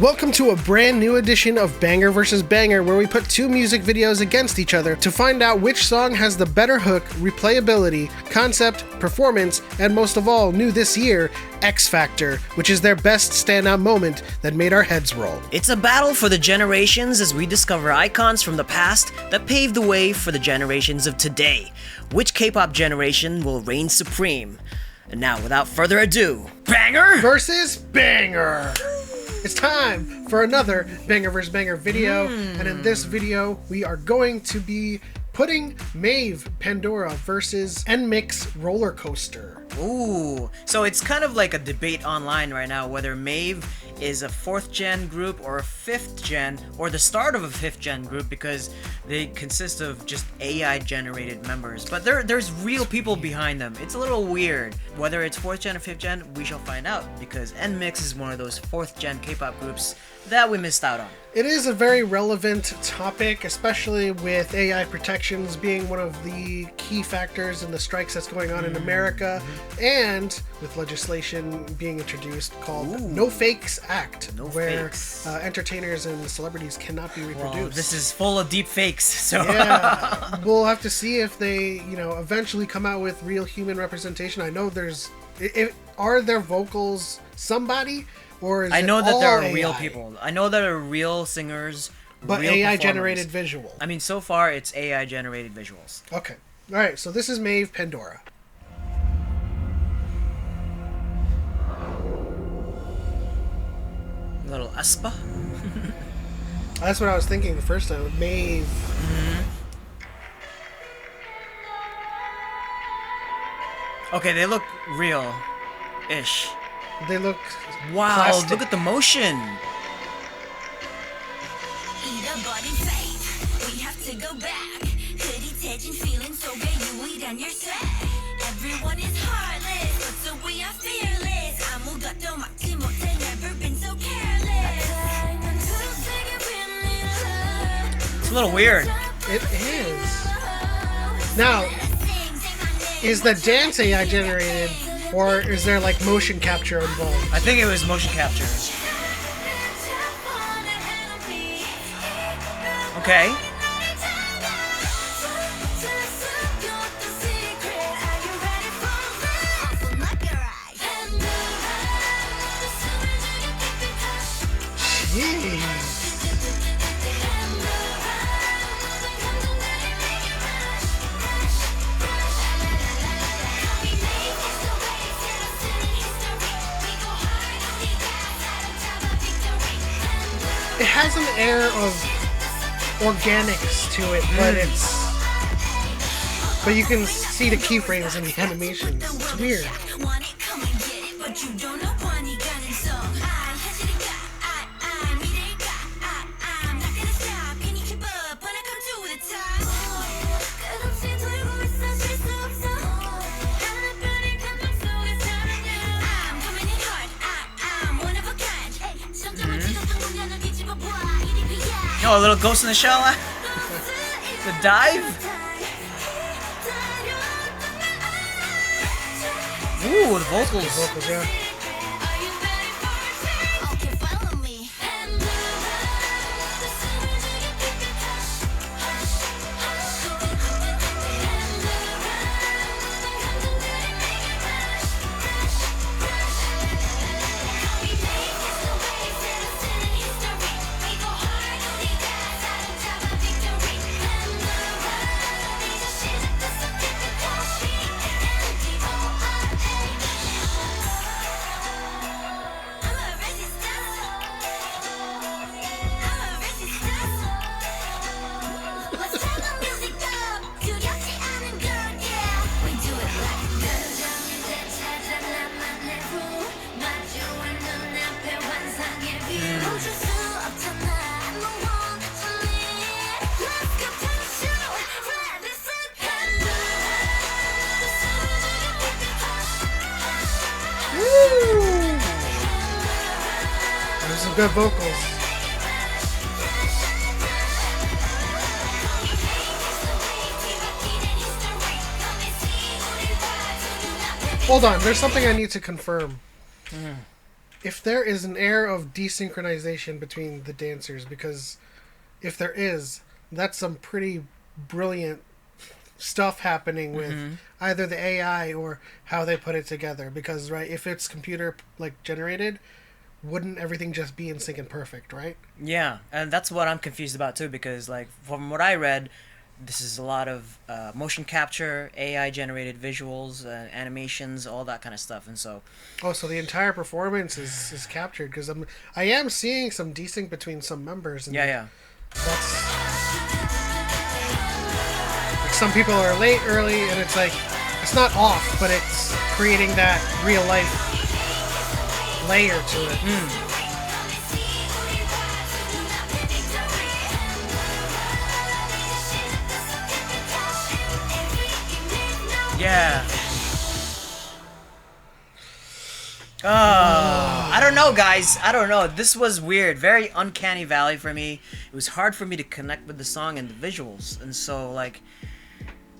Welcome to a brand new edition of Banger vs. Banger, where we put two music videos against each other to find out which song has the better hook, replayability, concept, performance, and most of all, new this year, X Factor, which is their best standout moment that made our heads roll. It's a battle for the generations as we discover icons from the past that paved the way for the generations of today. Which K-pop generation will reign supreme? And now, without further ado, Banger versus Banger! It's time for another Banger vs. Banger video, and in this video, we are going to be putting Mave Pandora versus NMIXX Roller Coaster. Ooh, so it's kind of like a debate online right now whether Mave is a 4th gen group or a 5th gen or the start of a 5th gen group because they consist of just AI generated members. But there's real people behind them. It's a little weird. Whether it's 4th gen or 5th gen, we shall find out because NMIXX is one of those 4th gen K-pop groups that we missed out on. It is a very relevant topic, especially with AI protections being one of the key factors in the strikes that's going on in America, and with legislation being introduced called No Fakes Act, where entertainers and celebrities cannot be reproduced. Well, this is full of deep fakes, so yeah, we'll have to see if they, eventually come out with real human representation. I know are their vocals somebody? Or is I know that there are AI? real people. I know there are real singers, but real AI generated visual. I mean, so far it's AI generated visuals. Okay. All right. So this is Mave Pandora. Little Aspa. That's what I was thinking the first time. Mave. Okay, they look real-ish. They look plastic. Look at the motion. Everyone is heartless, but so we are fearless. Never been so careless. It's a little weird. It is. Now, is the dance AI generated? Or is there like motion capture involved? I think it was motion capture. Okay. Jeez. It has an air of organics to it, but you can see the keyframes in the animations. It's weird. Oh, a little Ghost in the Shell. The dive. Ooh, the vocals. Yeah. There's some good vocals. Hold on, there's something I need to confirm. if there is an air of desynchronization between the dancers, because if there is, that's some pretty brilliant stuff happening with either the AI or how they put it together. Because right, if it's computer like generated, wouldn't everything just be in sync and perfect, right? Yeah, and that's what I'm confused about too, because like from what I read, this is a lot of motion capture, AI generated visuals, animations, all that kind of stuff, and so. Oh, so the entire performance is captured, because I am seeing some desync between some members. And Yeah. That's like some people are late early, and it's like it's not off, but it's creating that real life layer to it. Yeah. I don't know, guys. I don't know. This was weird. Very uncanny valley for me. It was hard for me to connect with the song and the visuals, and so like.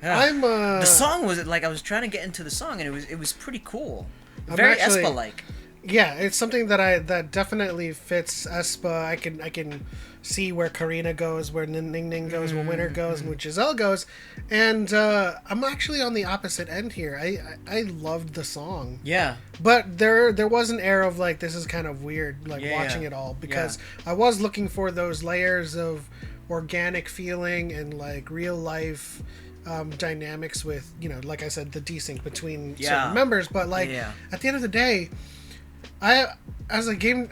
The song was like I was trying to get into the song, and it was pretty cool. Very aespa like. Yeah, it's something that definitely fits aespa. I can see where Karina goes, where Ning Ning goes, where Winter goes, and where Giselle goes, and I'm actually on the opposite end here. I loved the song. Yeah. But there was an air of like, this is kind of weird, like watching it all, because I was looking for those layers of organic feeling and like real life dynamics with, you know, like I said, the desync between certain members. But like at the end of the day, as a game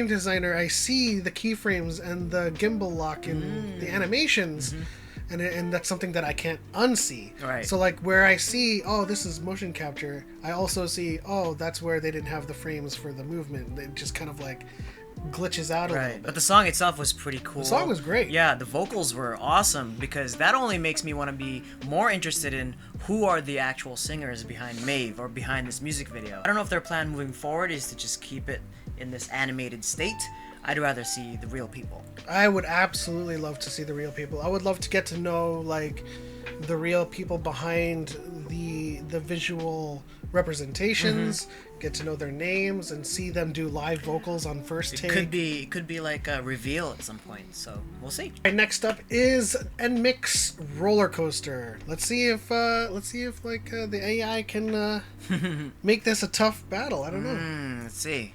designer, I see the keyframes and the gimbal lock in the animations, and that's something that I can't unsee. Right. So like where I see, oh, this is motion capture, I also see, oh, that's where they didn't have the frames for the movement. It just kind of like glitches out a little bit. But the song itself was pretty cool. The song was great. Yeah, the vocals were awesome, because that only makes me want to be more interested in who are the actual singers behind Mave or behind this music video. I don't know if their plan moving forward is to just keep it in this animated state. I'd rather see the real people. I would absolutely love to see the real people. I would love to get to know like the real people behind the visual representations, get to know their names, and see them do live vocals on first take. It could be like a reveal at some point, so we'll see. Right, next up is NMIXX Roller Coaster. Let's see if like the AI can make this a tough battle. I don't know. Let's see.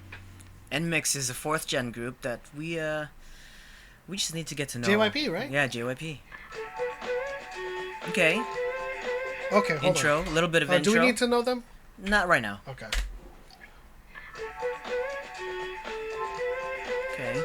NMIXX is a 4th gen group that we just need to get to know. JYP, right? Yeah, JYP. Okay. Okay, hold Intro, on. A little bit of intro. Do we need to know them? Not right now. Okay. Okay.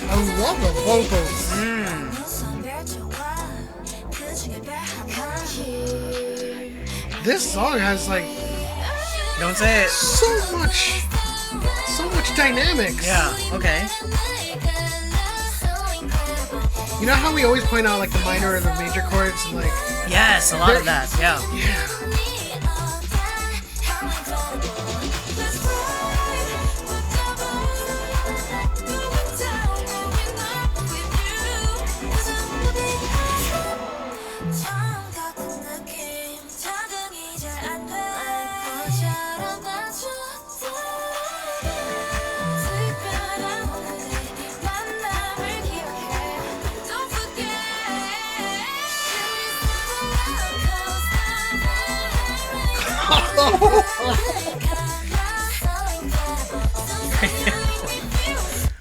I love the vocals. This song has like Don't say it. so much dynamics. Yeah, okay. You know how we always point out like the minor or the major chords, and like Yes, a lot of that, yeah. Yeah.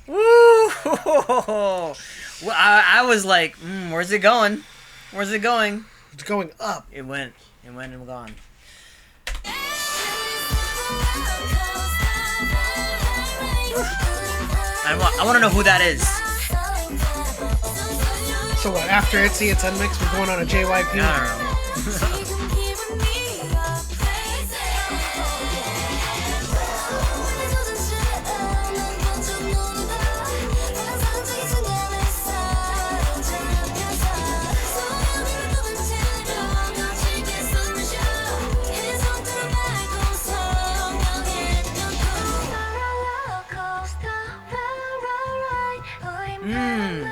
Woo! Well, I was like, where's it going? Where's it going? It's going up. It went and gone. I want to know who that is. So what? After Itzy, it's NMIXX. We're going on a JYP. I don't know.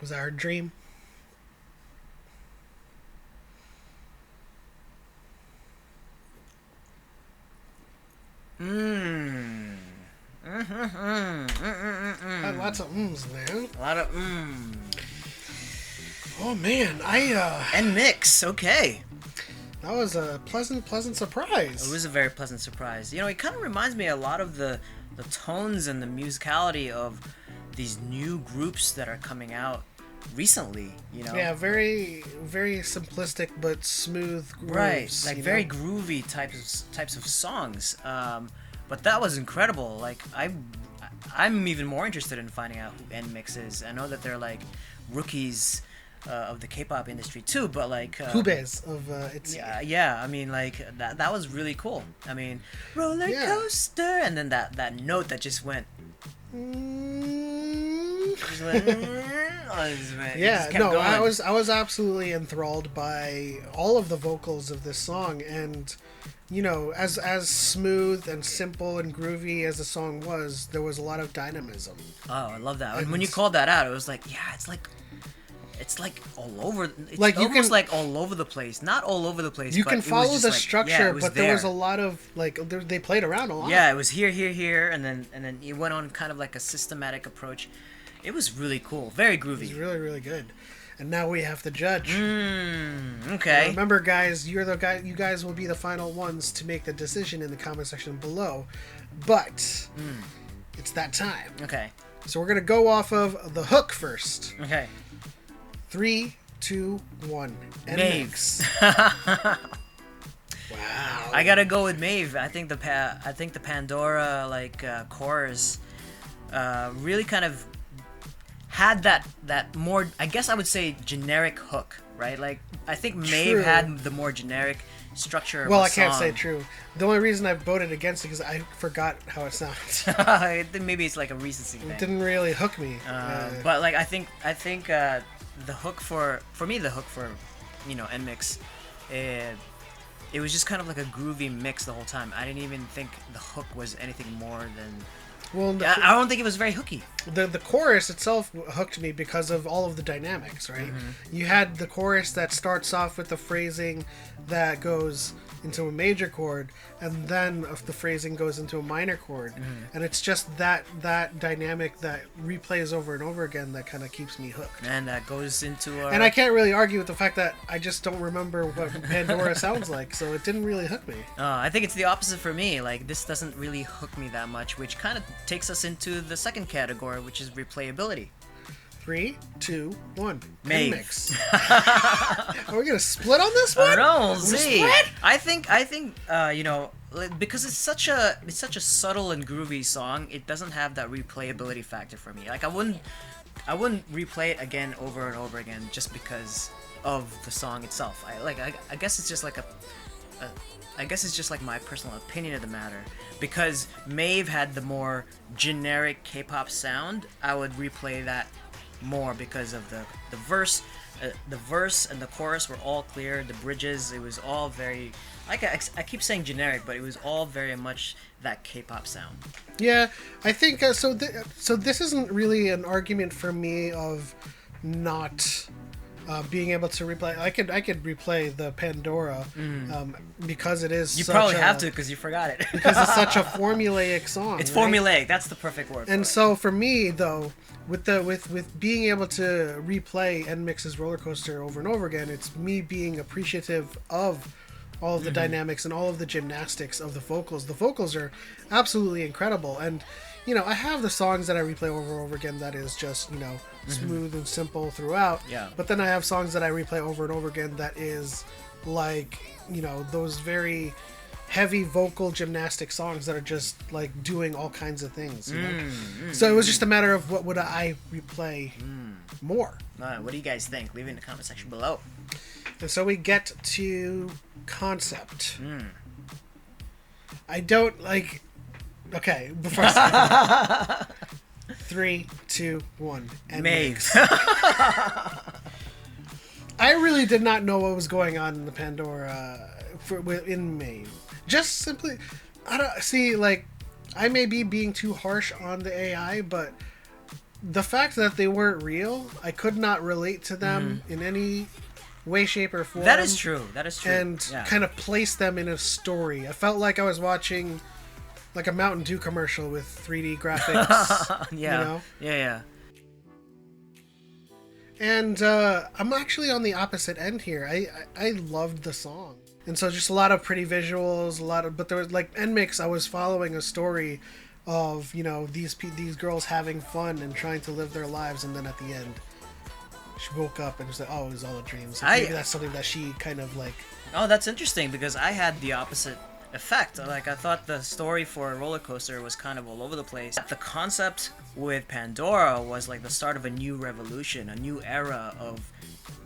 Was that our dream? Had lots of man. A lot of Oh man, NMIXX. Okay. that was a pleasant surprise. It was a very pleasant surprise. You know, it kind of reminds me a lot of the tones and the musicality of these new groups that are coming out recently, you know. Yeah, very simplistic but smooth grooves. Right, like very know? groovy types of songs. But that was incredible. Like I'm even more interested in finding out who NMIXX is. I know that they're like rookies of the K-pop industry too, but like Hubes of Itzy. yeah. I mean, like that was really cool. I mean, roller coaster, and then that note that just went. Just went Yeah, no, going. I was absolutely enthralled by all of the vocals of this song, and you know, as smooth and simple and groovy as the song was, there was a lot of dynamism. Oh, I love that. And when you called that out, it was like, yeah, it's like all over. It's Like, you almost can- like all over the place. Not all over the place. You but can it was follow just the like, structure, yeah, it was but there was a there. lot of they played around a lot. Yeah, it was here, and then it went on kind of like a systematic approach. It was really cool, very It was groovy. really, really good. And now we have to judge. Okay. Remember, guys, you guys will be the final ones to make the decision in the comment section below. But it's that time. Okay. So we're gonna go off of the hook first. Okay. 3, 2, 1. Mave. Wow. I gotta go with Mave. I think the Pandora chorus really kind of had that more, I guess I would say, generic hook, right? Like I think Mave True. had the more generic structure of Well, a I can't song. say true. The only reason I voted against it is I forgot how it sounds. Maybe it's like a recency thing. It didn't really hook me. But like I think the hook for me, the hook for NMIXX, it was just kind of like a groovy mix the whole time. I didn't even think the hook was anything more than. Well, I don't think it was very hooky. the chorus itself hooked me because of all of the dynamics, right? You had the chorus that starts off with the phrasing that goes into a major chord, and then the phrasing goes into a minor chord, and it's just that dynamic that replays over and over again that kind of keeps me hooked. And that goes into our. And I can't really argue with the fact that I just don't remember what Pandora sounds like, so it didn't really hook me. I think it's the opposite for me. Like this doesn't really hook me that much, which kind of takes us into the second category, which is replayability. 3, 2, 1. Mave. NMIXX. Are we gonna split on this one? I don't know. We'll We're see. split? I think because it's such a subtle and groovy song, it doesn't have that replayability factor for me. Like I wouldn't replay it again over and over again just because of the song itself. I guess it's just like I guess it's just like my personal opinion of the matter. Because Mave had the more generic K-pop sound, I would replay that more because of the verse and the chorus were all clear. The bridges, it was all very, like I keep saying generic, but it was all very much that K-pop sound. Yeah, I think so. So this isn't really an argument for me of not being able to replay, I could replay the Pandora because it is. You such probably a, have to because you forgot it. because it's such a formulaic song. It's right? formulaic. That's the perfect word. And for so for me though, with being able to replay NMIXX's Roller Coaster over and over again, it's me being appreciative of all of the dynamics and all of the gymnastics of the vocals. The vocals are absolutely incredible, and I have the songs that I replay over and over again that is just smooth and simple throughout. Yeah. But then I have songs that I replay over and over again that is like those very heavy vocal gymnastic songs that are just like doing all kinds of things. So it was just a matter of what would I replay more. What do you guys think? Leave it in the comment section below. And so we get to concept. I don't like. Okay, before I say 3, 2, 1, and Mave. I really did not know what was going on in the Pandora in Mave. Just simply, I don't see. Like, I may be being too harsh on the AI, but the fact that they weren't real, I could not relate to them in any way, shape, or form. That is true. That is true. And kind of place them in a story. I felt like I was watching like a Mountain Dew commercial with 3D graphics. Yeah. And I'm actually on the opposite end here. I loved the song. And so just a lot of pretty visuals, but there was like NMIXX, I was following a story of, these girls having fun and trying to live their lives, and then at the end she woke up and was like, oh, it was all a dream. So maybe that's something that she kind of like... Oh, that's interesting, because I had the opposite effect. Like, I thought the story for Roller Coaster was kind of all over the place. The concept with Pandora was like the start of a new revolution, a new era of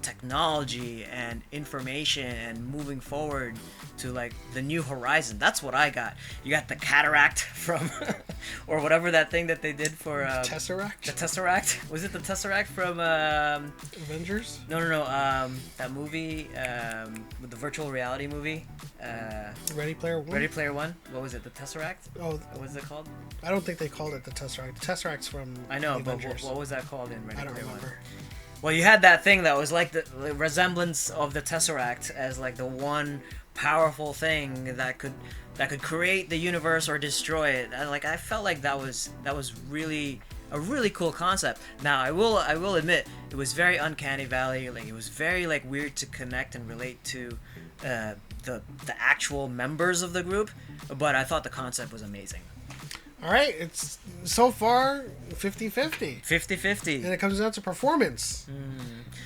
technology and information and moving forward to like the new horizon. That's what I got. You got the cataract from or whatever that thing that they did for Tesseract? The Tesseract? Was it the Tesseract from Avengers? No, that movie with the virtual reality movie, Ready Player One? Ready Player One. What was it? The Tesseract? Oh, what was it called? I don't think they called it the Tesseract. The Tesseract's from I know, the but Avengers. what was that called in Ready I don't Player remember. One? Well, you had that thing that was like the resemblance of the Tesseract as like the one powerful thing that could create the universe or destroy it. And like I felt like that was really a really cool concept. Now I will admit it was very uncanny valley. Like it was very like weird to connect and relate to the actual members of the group, but I thought the concept was amazing. All right, it's so far 50-50. 50-50. And it comes down to performance.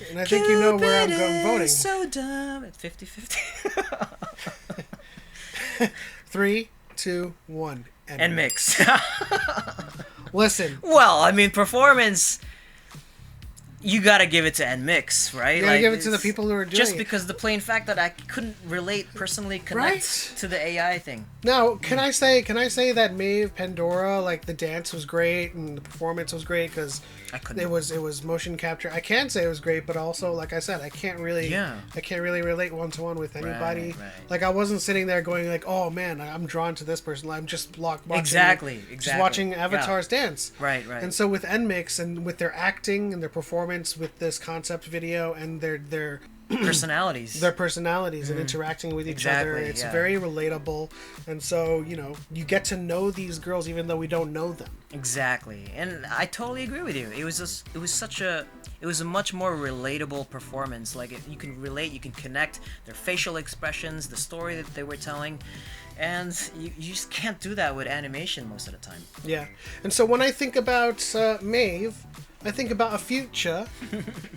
And I think you know where I'm going voting. So dumb. It's 50-50. 3, 2, 1. NMIXX. Listen. Well, I mean, performance. You gotta give it to NMIXX, right? You gotta give it to the people who are doing just it. because the plain fact that I couldn't personally connect to the AI thing. Now, can I say that Mave Pandora, like the dance was great and the performance was great because it was motion capture. I can say it was great, but also, like I said, I can't really relate one to one with anybody. Right. Like I wasn't sitting there going like, oh man, I'm drawn to this person. I'm just watching Exactly. just watching avatars dance. Right. And so with NMIXX and with their acting and their performance with this concept video and their personalities and interacting with each other, it's very relatable, and so you get to know these girls even though we don't know them. Exactly, and I totally agree with you. It was a much more relatable performance. Like you can relate, you can connect their facial expressions, the story that they were telling, and you just can't do that with animation most of the time. Yeah, and so when I think about Mave, I think about a future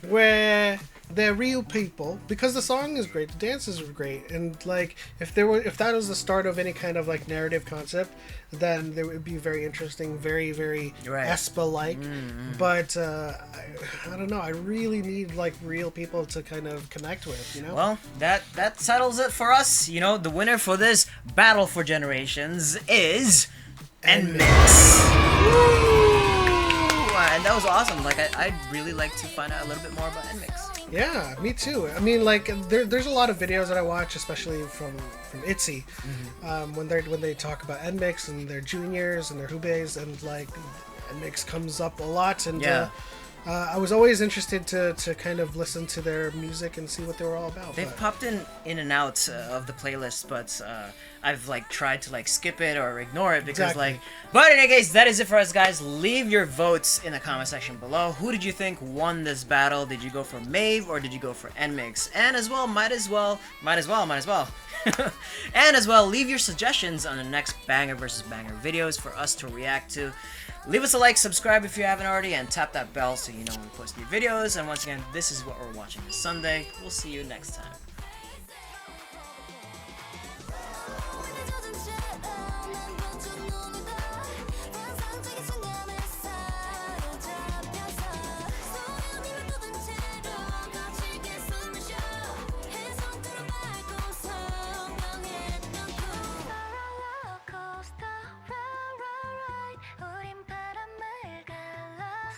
where they're real people, because the song is great, the dances are great, and like if that was the start of any kind of like narrative concept, then it would be very interesting, very very Espa like. But I don't know, I really need like real people to kind of connect with, Well, that settles it for us. The winner for this battle for generations is NMIXX. And that was awesome. Like I'd really like to find out a little bit more about NMIXX. Yeah, me too. I mean, like there's a lot of videos that I watch, especially from ITZY, when they talk about NMIXX and their juniors and their hubes, and like NMIXX comes up a lot, and I was always interested to kind of listen to their music and see what they were all about. They've popped in and out of the playlist, but I've like tried to like skip it or ignore it because Exactly. But in any case, that is it for us, guys. Leave your votes in the comment section below. Who did you think won this battle? Did you go for Mave or did you go for NMIXX? And as well, might as well. And as well, leave your suggestions on the next banger versus banger videos for us to react to. Leave us a like, subscribe if you haven't already, and tap that bell so you know when we post new videos. And once again, this is what we're watching this Sunday. We'll see you next time.